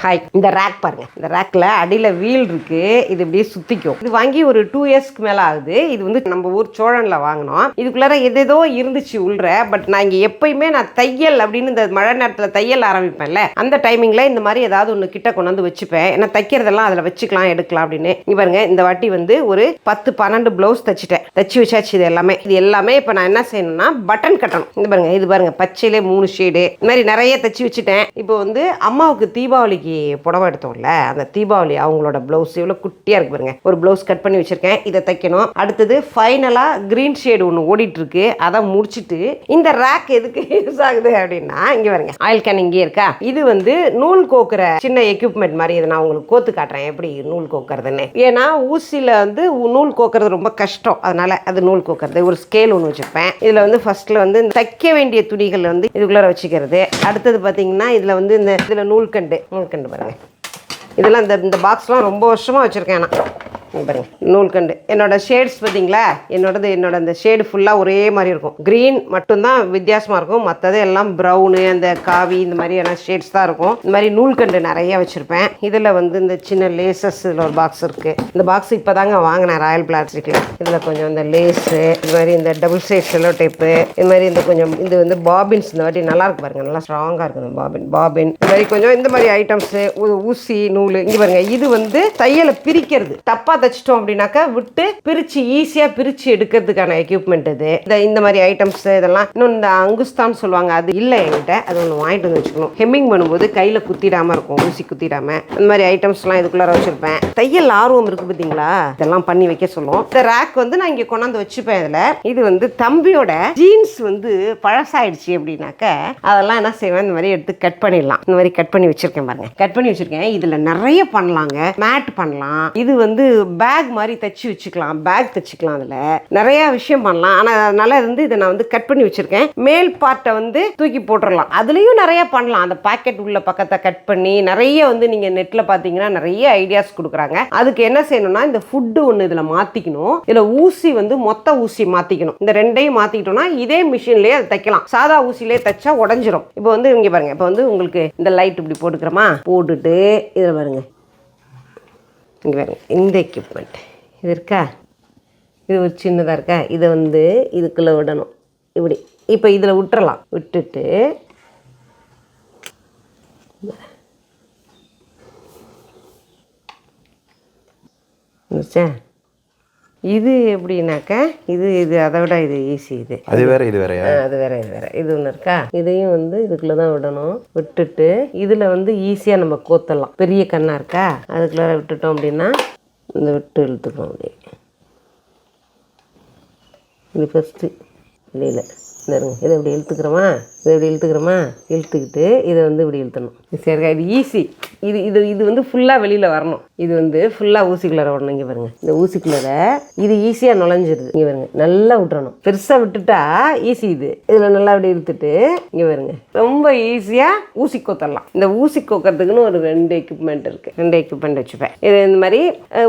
Hi. இந்த rack பாருங்க. இந்த ரேக்ல அடியில வீல் இருக்கு. இது இப்படியே சுத்திக்கும். இது வாங்கி ஒரு 2 இயர்ஸ்க்கு மேல ஆகுது. இது வந்து நம்ம ஊர் சோழன்ல வாங்கினோம். இதுக்குள்ளார எதேதோ இருந்துச்சு உள்ள. பட் நான் இங்க எப்பயுமே நான் தையல் அப்படின்னு இந்த மழை நேரத்துல தையல் ஆரம்பிப்பேன்ல, அந்த டைமிங்ல இந்த மாதிரி ஏதாவது ஒன்று கிட்ட கொண்டு வந்து வச்சுப்பேன். ஏன்னா தைக்கிறதெல்லாம் அதில் வச்சுக்கலாம் எடுக்கலாம் அப்படின்னு. இங்க பாருங்க, இந்த வாட்டி வந்து ஒரு 10-12 பிளவுஸ் தைச்சிட்டேன். தைச்சு வச்சாச்சு. இது எல்லாமே இப்போ நான் என்ன செய்யணும்னா பட்டன் கட்டணும். இந்த பாருங்க, இது பாருங்க, பச்சையிலே 3 ஷேடு இந்த மாதிரி நிறைய தைச்சு வச்சுட்டேன். இப்போ வந்து அம்மாவுக்கு தீபாவளிக்கு புடவை எடுத்தோம்ல, அந்த தீபாவளி அவங்களோட பிளவுஸ் இவ்வளோ குட்டியா இருக்கு பாருங்க. ஒரு பிளவுஸ் கட் பண்ணி வச்சிருக்கேன். இதை தைக்கணும். அடுத்தது ஃபைனலா கிரீன் ஷேடு ஒன்று ஓடிட்டு இருக்கு. அதை முடிச்சுட்டு இந்த ரேக் எதுக்கு யூஸ் ஆகுது அப்படின்னா, இங்க பாருங்க, ஆயில் கேன் இங்கே இருக்கா. இது வந்து நூல் கோக்குற சின்ன எக்யூப்மெண்ட் மாதிரி. இதை நான் உங்களுக்கு கோத்து காட்டுறேன் எப்படி நூல் கோக்குறதுன்னு. ஏன்னா ஊசியில வந்து நூல் கோக்குறது ரொம்ப கஷ்டம். அதனால அது நூல் கோக்குறது. ஒரு ஸ்கேல் ஒன்று வச்சிருப்பேன். இதுல வந்து ஃபர்ஸ்ட்ல வந்து தைக்க வேண்டிய துணிகள் வந்து இதுக்குள்ளார வச்சுக்கிறது. அடுத்தது பார்த்தீங்கன்னா இதுல வந்து இதுல நூல்கண்டு பாருங்க. இதெல்லாம் இந்த பாக்ஸ்லாம் ரொம்ப வருஷமாக வச்சுருக்கேன் நான். பாருங்க, நூல்கண்டு. என்னோட ஷேட்ஸ் பார்த்தீங்களா, என்னோட அந்த ஷேடு ஃபுல்லாக ஒரே மாதிரி இருக்கும். க்ரீன் மட்டும்தான் வித்தியாசமாக இருக்கும். மற்றது எல்லாம் ப்ரௌனு, அந்த காவி, இந்த மாதிரியான ஷேட்ஸ் தான் இருக்கும். இந்த மாதிரி நூல்கண்டு நிறைய வச்சுருப்பேன். இதில் வந்து இந்த சின்ன லேசஸ் இதில் ஒரு பாக்ஸ் இருக்குது. இந்த பாக்ஸ் இப்போ தாங்க வாங்கினேன் ராயல் பிளாஸ்டிக்கில். இதில் கொஞ்சம் இந்த லேஸு, இது மாதிரி இந்த டபுள் சைட் செல்லோ டேப்பு, இது மாதிரி இந்த கொஞ்சம் இது வந்து பாபின்ஸ். இந்த வாட்டி நல்லா இருக்கு பாருங்க, நல்லா ஸ்ட்ராங்காக இருக்குது பாபின். இந்த மாதிரி கொஞ்சம் இந்த மாதிரி ஐட்டம்ஸு, ஊசி, நூல். இங்கே பாருங்க, இது வந்து தையலை பிரிக்கிறது. தப்பாக தைச்சிட்டோம் அப்படின்னாக்கா விட்டு பிரிச்சு ஈஸியா பிரிச்சு எடுக்கிறதுக்கான எக்யூப்மெண்ட் இது. இந்த மாதிரி ஐட்டம்ஸ் இதெல்லாம். இன்னும் இந்த அங்குஸ்தான் சொல்லுவாங்க, அது இல்லை என்கிட்ட. அது ஒன்று வாங்கிட்டு வந்து வச்சுக்கணும். ஹெம்மிங் பண்ணும்போது கையில குத்திடாம இருக்கும், ஊசி குத்திடாம. அந்த மாதிரி ஐட்டம்ஸ்லாம் இதுக்குள்ளார வச்சிருப்பேன். தையல் ஆர்வம் இருக்கு பார்த்தீங்களா, இதெல்லாம் பண்ணி வைக்க சொல்லும். இந்த ரேக் வந்து நான் இங்கே கொண்டாந்து வச்சுப்பேன். இதில் இது வந்து தம்பியோட ஜீன்ஸ் வந்து பழசாயிடுச்சு அப்படின்னாக்க அதெல்லாம் என்ன செய்வேன், இந்த மாதிரி எடுத்து கட் பண்ணிடலாம். இந்த மாதிரி கட் பண்ணி வச்சிருக்கேன் பாருங்க. கட் பண்ணி வச்சிருக்கேன். இதுல நிறைய பண்ணலாங்க. மேட் பண்ணலாம். இது வந்து பேக் மாதிரி தைச்சு வச்சுக்கலாம். பேக் தைச்சுக்கலாம். அதில் நிறைய விஷயம் பண்ணலாம். ஆனால் அதனால வந்து இதை நான் வந்து கட் பண்ணி வச்சிருக்கேன். மேல் பார்ட்டை வந்து தூக்கி போட்டுடலாம். அதுலேயும் நிறைய பண்ணலாம். அந்த பாக்கெட் உள்ள பக்கத்தை கட் பண்ணி நிறைய வந்து நீங்கள் நெட்டில் பார்த்தீங்கன்னா நிறைய ஐடியாஸ் கொடுக்குறாங்க. அதுக்கு என்ன செய்யணும்னா, இந்த ஃபுட்டு ஒன்று இதில் மாற்றிக்கணும். இதில் ஊசி வந்து மொத்த ஊசி மாற்றிக்கணும். இந்த ரெண்டையும் மாற்றிக்கிட்டோம்னா இதே மிஷின்லேயே அதை தைக்கலாம். சாதா ஊசிலே தைச்சா உடஞ்சிரும். இப்போ வந்து இங்கே பாருங்க, இப்போ வந்து உங்களுக்கு இந்த லைட் இப்படி போட்டுக்கிறோமா, போட்டுட்டு இதில் பாருங்க, இங்கே பாருங்க, இந்த எக்யூப்மெண்ட் இது இருக்கா, இது ஒரு சின்னதாக இருக்கா, இதை வந்து இதுக்குள்ளே விடணும் இப்படி. இப்போ இதில் விட்டுறலாம். விட்டுட்டு இது எப்படின்னாக்கா இது அதை விட இது ஈஸி. அது வேற இது வேற இது ஒன்று இருக்கா. இதையும் வந்து இதுக்குள்ளே தான் விடணும். விட்டுட்டு இதில் வந்து ஈஸியாக நம்ம கோத்தலாம். பெரிய கண்ணா இருக்கா, அதுக்குள்ளே விட்டுட்டோம் அப்படின்னா இந்த விட்டு இழுத்துக்கணும். அப்படியே இது ஃபஸ்ட்டு வெளியில் இதை இப்படி இழுத்துக்கிறோமா, இழுத்துக்கிட்டு இதை வந்து இப்படி இழுத்தணும். சரிக்கா, இது ஈஸி. இது வந்து ஃபுல்லாக வெளியில் வரணும். இது வந்து ஃபுல்லாக ஊசிக்குள்ளார வரணும். இங்கே பாருங்க, இந்த ஊசிக்குள்ளார இது ஈஸியாக நுழைஞ்சிருது. இங்கே பாருங்க, நல்லா விட்டுறணும். பெருசாக விட்டுட்டா ஈஸி. இதில் நல்லா அப்படி இழுத்துட்டு இங்கே பாருங்க, ரொம்ப ஈஸியாக ஊசி கோத்தரலாம். இந்த ஊசி கோக்கிறதுக்குன்னு ஒரு 2 எக்யூப்மெண்ட் இருக்குது. 2 எக்யூப்மெண்ட் வச்சுப்பேன். இது இந்த மாதிரி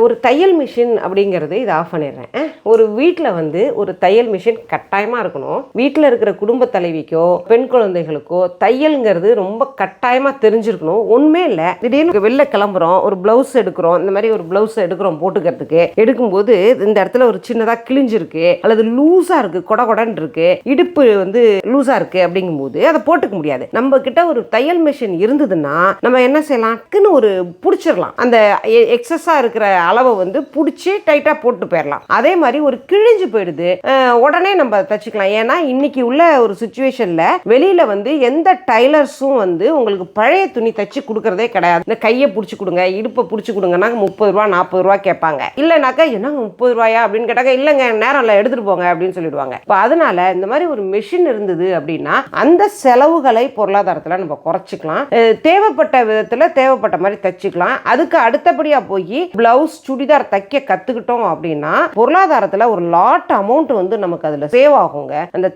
ஒரு தையல் மிஷின் அப்படிங்கிறது இதை ஆஃப் பண்ணிடுறேன். ஒரு வீட்டில் வந்து ஒரு தையல் மிஷின் கட்டாயமாக இருக்கணும். வீட்டில் இருக்கிற குடும்ப தலைவிக்கோ பெண் குழந்தைகளுக்கோ தையல்ங்கிறது ரொம்ப கட்டாயமா தெரிஞ்சிருக்கணும். ஒண்ணுமே இல்ல, திடீர்னு வெளில கிளம்புறோம், ஒரு பிளவுஸ் எடுக்கிறோம். இந்த மாதிரி ஒரு பிளவுஸ் எடுக்கிறோம் போட்டுக்கிறதுக்கு. எடுக்கும்போது இந்த இடத்துல ஒரு சின்னதா கிழிஞ்சிருக்கு அல்லது லூஸா இருக்கு, கொடன்னு இருக்கு, இடுப்பு வந்து லூஸா இருக்கு அப்படிங்கும்போது அதை போட்டுக்க முடியாது. நம்ம கிட்ட ஒரு தையல் மிஷின் இருந்ததுன்னா நம்ம என்ன செய்யலாம், ஒரு புடிச்சிடலாம். அந்த எக்ஸஸா இருக்கிற அளவை வந்து புடிச்சு டைட்டா போட்டு போயிடலாம். அதே மாதிரி ஒரு கிழிஞ்சு போயிடுது, உடனே நம்ம தச்சுக்கலாம். ஏன்னா இன்னைக்கு உள்ள ஒரு சிச்சுவேஷன்ல வெளியில வந்து எந்த டைலர்ஸும் வந்து உங்களுக்கு பழைய துணி தச்சு கொடுக்கறதே கிடையாது. இந்த கையை பிடிச்சி கொடுங்க, இடுப்பை பிடிச்சி கொடுங்கன்னா 30 ரூபா 40 ரூபா கேட்பாங்க. இல்லைனாக்கா என்ன 30 ரூபாயா அப்படின்னு கேட்டாக்க, இல்லைங்க நேரம் இல்லை எடுத்துட்டு போங்க அப்படின்னு சொல்லிடுவாங்க. இப்போ அதனால இந்த மாதிரி ஒரு மெஷின் இருந்தது அப்படின்னா அந்த செலவுகளை பொருளாதாரத்தில் நம்ம குறைச்சிக்கலாம். தேவைப்பட்ட விதத்தில் தேவைப்பட்ட மாதிரி தச்சுக்கலாம். அதுக்கு அடுத்தபடியா போய் பிளவுஸ் சுடிதார் தைக்க கத்துக்கிட்டோம் அப்படின்னா பொருளாதாரத்தில் ஒரு லாட் அமௌண்ட் வந்து நமக்கு அதில் சேவ் ஆகுங்க. அந்த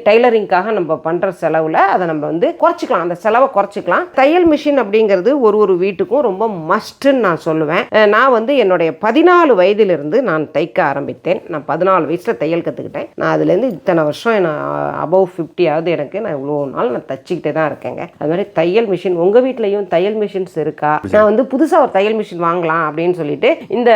டைலரிங்காக நம்ம பண்ற செலவு செலவில் அதை நம்ம வந்து குறைச்சிக்கலாம், அந்த செலவை குறைச்சிக்கலாம். தையல் மிஷின் அப்படிங்கிறது ஒரு வீட்டுக்கும் ரொம்ப மஸ்ட்டுன்னு நான் சொல்லுவேன். நான் வந்து என்னுடைய 14 வயதிலிருந்து நான் தைக்க ஆரம்பித்தேன். நான் 14 வயசில் தையல் கற்றுக்கிட்டேன். நான் அதுலேருந்து இத்தனை வருஷம் நான் அபவ் 50 ஆகுது எனக்கு. நான் இவ்வளோ நாள் நான் தைச்சிக்கிட்டே தான் இருக்கேங்க. அது மாதிரி தையல் மிஷின் உங்கள் வீட்லேயும் தையல் மிஷின்ஸ் இருக்கா? நான் வந்து புதுசாக ஒரு தையல் மிஷின் வாங்கலாம் அப்படின்னு சொல்லிட்டு இந்த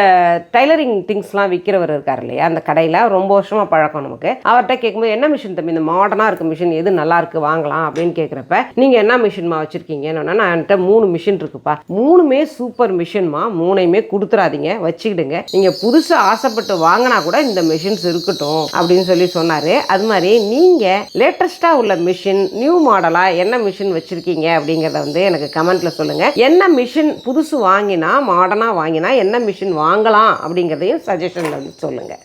டைலரிங் திங்ஸ்லாம் விற்கிறவர் இருக்கார் இல்லையா, அந்த கடையில் ரொம்ப வருஷமாக பழக்கம் நமக்கு. அவர்கிட்ட கேட்கும்போது என்ன மிஷின் தம்பி, இந்த மாடர்னாக இருக்க மிஷின் எது நல்லா இருக்கு வாங்கலாம் அப்படின்னு கேட்குறப்ப, நீங்கள் என்ன மிஷின்மா வச்சுருக்கீங்கன்னு. நான் என்கிட்ட 3 மிஷின் இருக்குப்பா, 3மே சூப்பர் மிஷின்மா, 3மே கொடுத்துறாதீங்க, வச்சுக்கிடுங்க, நீங்கள் புதுசாக ஆசைப்பட்டு வாங்கினா கூட இந்த மிஷின்ஸ் இருக்கட்டும் அப்படின்னு சொல்லி சொன்னார். அது மாதிரி நீங்கள் லேட்டஸ்ட்டாக உள்ள மிஷின், நியூ மாடலாக என்ன மிஷின் வச்சுருக்கீங்க அப்படிங்கிறத வந்து எனக்கு கமெண்ட்டில் சொல்லுங்கள். என்ன மிஷின் புதுசு வாங்கினா, மாடர்னாக வாங்கினா என்ன மிஷின் வாங்கலாம் அப்படிங்கிறதையும் சஜஷனில் வந்து சொல்லுங்கள்.